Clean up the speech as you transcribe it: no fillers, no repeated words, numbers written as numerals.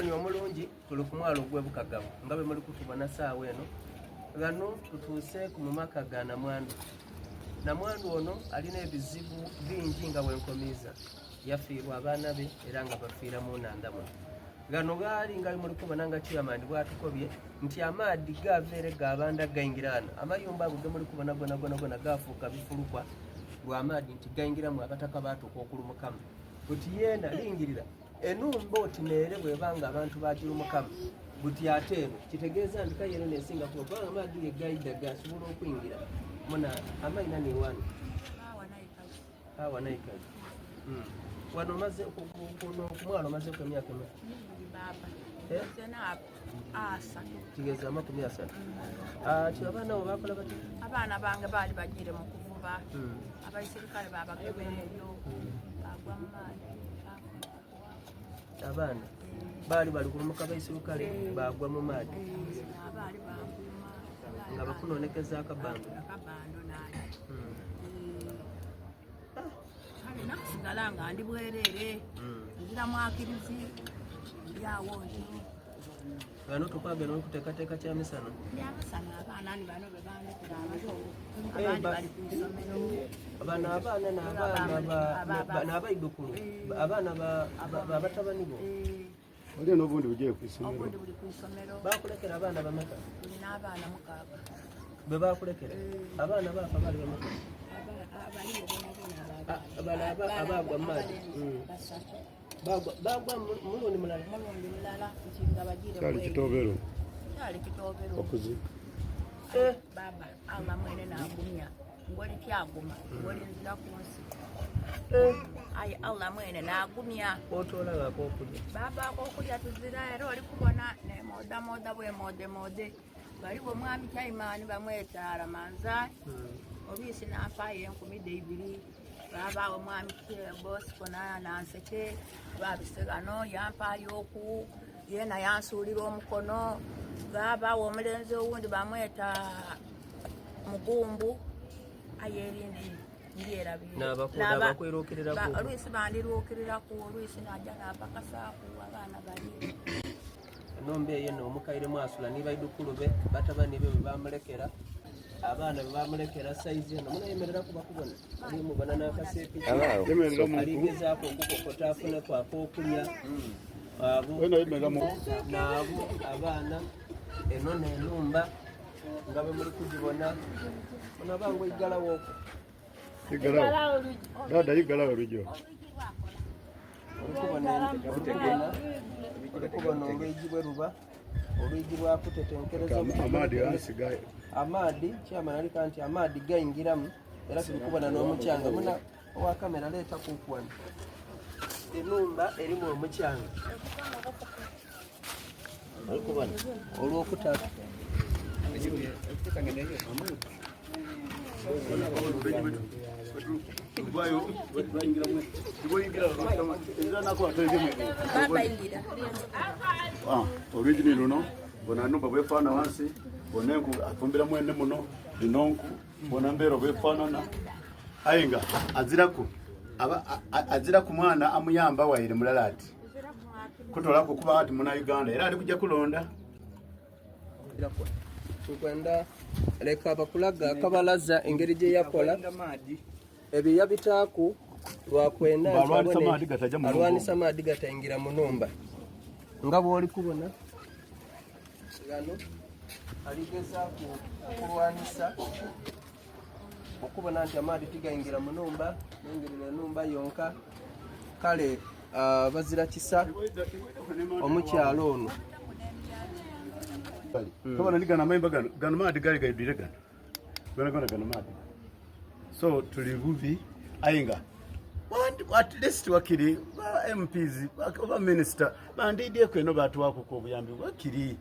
omuboni omulungi tuli ku mwalo gw'Ebukagamu nga bwe muli kutubona saawa eno. Gano tutuuse ku mumaka ga Namwandu. Namwandu ono alina ebizibu bingi nga bwenkomiiza. Yafiirwa abaana be era nga bafiira mu nnanda muno. Gano gaali nga bwe muli kubona nga chairman bw'atukobye nti amaadhi gaveere gabanda gayingira wano. Amayumba ago ge muli kubona gona gaafuuka bifulukwa lw'amaadhi nti gayingiramu abataka baatuuka okulumukamu. Buti yeena lingirira enumba oti neere bw'ebanga abantu bagirumukamu. Buti ate eno kitegeeza nti kayero neesinga kuba kubanga amaadhi ge gayidda gasobola okwingira. Muna amaina ne wano awa naikazi wano maze kuno kumwalo maze ku myaka emeka kigeza amakumi asatu. Ati abaana bo bakola bati? Abaana bange baali bagire mu kuvuba abaisirikale babakebereyo bagwa mu maadhi. Abaana baali bali kulumuka abaisirikale bagwa mu maadhi nga bakunonekeza akabando naye kale nakusigala nga ndi bwerere nzira mwakirizi yawo bano tukwagala n'okuteekateeka kya misano yamisana abaana ni bano bebandekera abandi bali ku isomero abaana n'abaidukulu abaana batabani bo oli n'obundi bugiye ku isomero obundi buli ku isomero bakulekera abaana bameka tulina abaana mukaaga bwe bakulekera abaana baafa bali bameka abagwa mu maadhi bagwa mulundi mulala nkinga bagire kyali kitobero okuzi baba anga mwene nagumya ngoli kyaguma ngoli nzira ku nsi ayi Allah mwene nagumya otola bakokulya baba akokulya tuzira era oli kubona ne moda bwe mode baliwo mwami Chaimani bamwetaala manza obisi nafaire 12 baba omwami boss kona nanseke babisegano yampaali oku yena yansuulira omukono baba omulenzi owundi bamweta Mugumbu ayerindi n'abakwerukiriraku olwisi bandirukiriraku olwisi najja napakasaaku abaana bali enomba eyo n'omukaire mwasula nibaidukulu be batabani be bebamulekera abaana bebamulekera saizi eno munayemerera kuba kubona alimubona n'akaseepi aligezaako okukokota afuneku ak'okulya n'abo abaana eno n'enumba nga bwe muli kugibona ono abangu igalawo okwo dada igalawo lujo olikubona olwigi bwe ruba olwigi lwakutetenkereza amaadhi kyamana alika nti amaadhi gayingiramu era tulikubona n'omukyanga muna owa kamera leeta kukwano enumba erimu omukyanga olikubona olwokutaka olwigi luno bona numba bwefaana wansi bona enku afumbira mwene muno linonku bona mbeera bwefaanana aye nga aziraku mwana amuyamba waire mulala ati kutolako kuba ati muna Uganda era ali kujja kulonda tukwenda leka bakulaga akabalaza engeri gye yakola ebyo yabitaaku lwakwenda alwanisa amaadhi gatayingira mu numba nga bw'oli kubona gano aligezaako okulwanisa okubona nti amaadhi tigayingira mu numba nengirira enumba yonka kale bazira kisa omukyalo ono kabana ligana mayimba gano maadhi gali gaidwire gano maadhi so tuli bubi ayinga at least wakiri MPs oba minister bandideko eno batwako ko buyambi wakiri